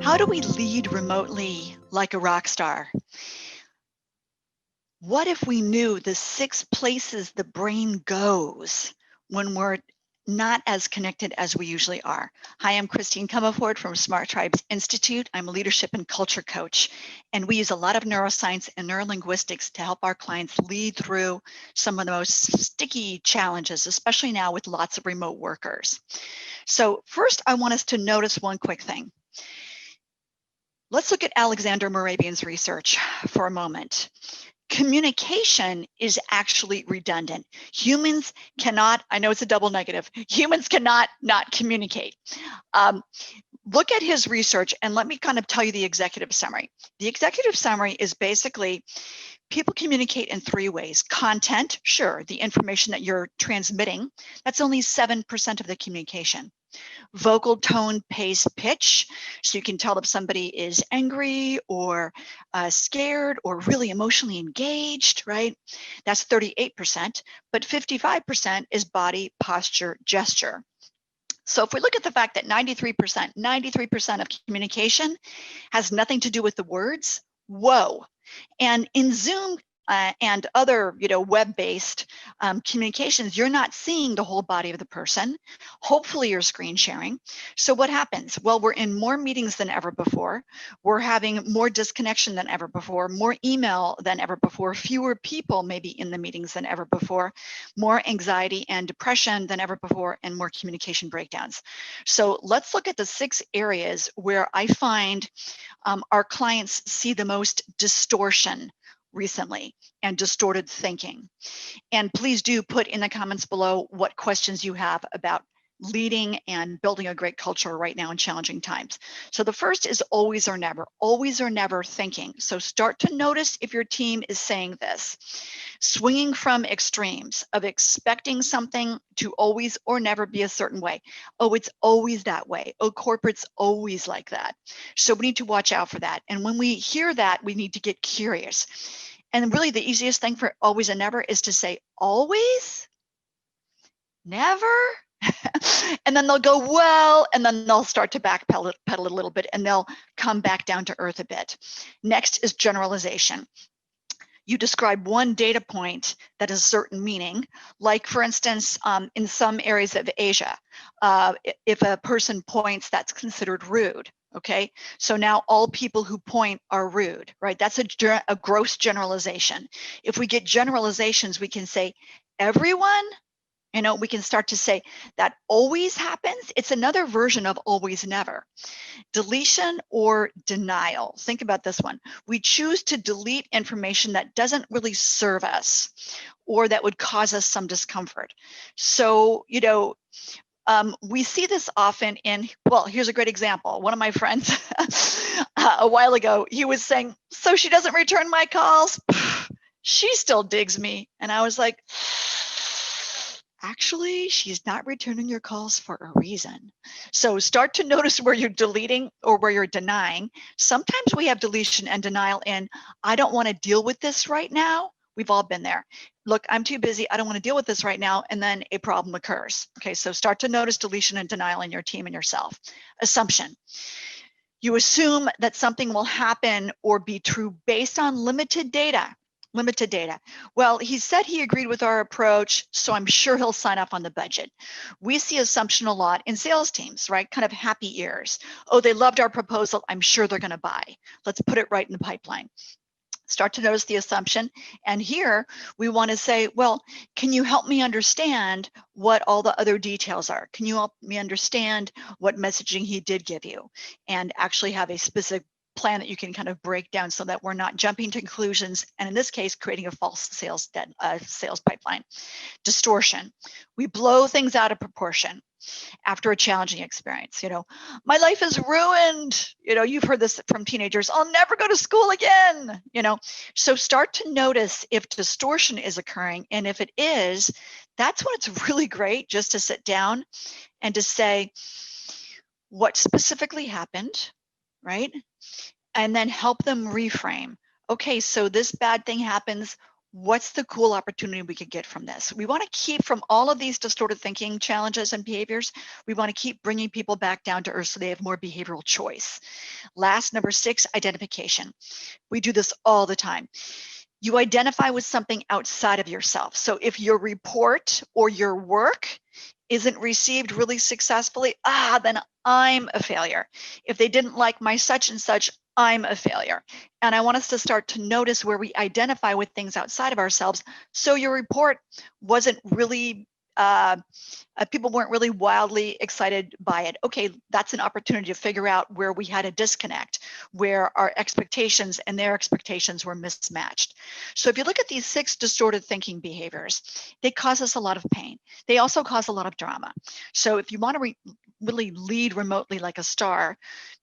How do we lead remotely like a rock star? What if we knew the 6 places the brain goes when we're not as connected as we usually are? Hi, I'm Christine Comaford from Smart Tribes Institute. I'm a leadership and culture coach, and we use a lot of neuroscience and neurolinguistics to help our clients lead through some of the most sticky challenges, especially now with lots of remote workers. So first, I want us to notice one quick thing. Let's look at Alexander Mehrabian's research for a moment. Communication is actually redundant. Humans cannot, I know it's a double negative, humans cannot not communicate. Look at his research and let me kind of tell you the executive summary. The executive summary is basically people communicate in 3 ways. Content, sure, the information that you're transmitting, that's only 7% of the communication. Vocal tone, pace, pitch, so you can tell if somebody is angry or scared or really emotionally engaged, right? That's 38%, but 55% is body, posture, gesture. So if we look at the fact that 93% of communication has nothing to do with the words, whoa. And in Zoom and other, web-based communications, you're not seeing the whole body of the person. Hopefully you're screen sharing. So what happens? Well, we're in more meetings than ever before. We're having more disconnection than ever before, more email than ever before, fewer people maybe in the meetings than ever before, more anxiety and depression than ever before, and more communication breakdowns. So let's look at the 6 areas where I find our clients see the most distortion recently and distorted thinking. And please do put in the comments below what questions you have about leading and building a great culture right now in challenging times. So the first is always or never thinking. So start to notice if your team is saying this. Swinging from extremes of expecting something to always or never be a certain way. Oh, it's always that way. Oh, corporate's always like that. So we need to watch out for that. And when we hear that, we need to get curious. And really the easiest thing for always and never is to say always, never, and then they'll go, well, and then they'll start to backpedal a little bit and they'll come back down to earth a bit. Next is generalization. You describe one data point that has a certain meaning, like for instance, in some areas of Asia, if a person points, that's considered rude. Okay, so now all people who point are rude, right? That's a gross generalization. If we get generalizations, we can say everyone, we can start to say that always happens. It's another version of always never. Deletion or denial. Think about this one. We choose to delete information that doesn't really serve us or that would cause us some discomfort. So, we see this often in, well, here's a great example. One of my friends a while ago, he was saying, so she doesn't return my calls. She still digs me. And I was like, actually, she's not returning your calls for a reason. So start to notice where you're deleting or where you're denying. Sometimes we have deletion and denial in, I don't want to deal with this right now. We've all been there. Look, I'm too busy. I don't want to deal with this right now. And then a problem occurs. Okay, so start to notice deletion and denial in your team and yourself. Assumption. You assume that something will happen or be true based on limited data. Well, he said he agreed with our approach, so I'm sure he'll sign up on the budget. We see assumption a lot in sales teams, right? Kind of happy ears. Oh, they loved our proposal. I'm sure they're going to buy. Let's put it right in the pipeline. Start to notice the assumption. And here we want to say, well, can you help me understand what all the other details are? Can you help me understand what messaging he did give you? And actually have a specific plan that you can kind of break down so that we're not jumping to conclusions, and in this case, creating a false sales pipeline. Distortion. We blow things out of proportion after a challenging experience. My life is ruined. You've heard this from teenagers. I'll never go to school again. So start to notice if distortion is occurring, and if it is, that's when it's really great just to sit down and to say what specifically happened, right? And then help them reframe. Okay, so this bad thing happens. What's the cool opportunity we could get from this? We want to keep from all of these distorted thinking challenges and behaviors, we want to keep bringing people back down to earth so they have more behavioral choice. Last, number 6, identification. We do this all the time. You identify with something outside of yourself. So if your report or your work isn't received really successfully, then I'm a failure. If they didn't like my such and such, I'm a failure. And I want us to start to notice where we identify with things outside of ourselves. So your report wasn't really, people weren't really wildly excited by it. Okay, that's an opportunity to figure out where we had a disconnect, where our expectations and their expectations were mismatched. So if you look at these 6 distorted thinking behaviors, they cause us a lot of pain. They also cause a lot of drama. So if you want to really lead remotely like a star,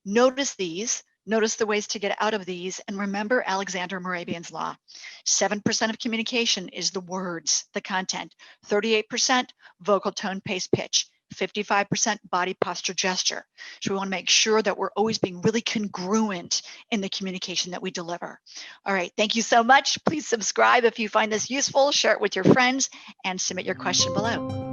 notice these. Notice the ways to get out of these, and remember Alexander Mehrabian's law. 7% of communication is the words, the content. 38% vocal tone, pace, pitch. 55% body posture, gesture. So we want to make sure that we're always being really congruent in the communication that we deliver. All right, thank you so much. Please subscribe if you find this useful, share it with your friends, and submit your question below.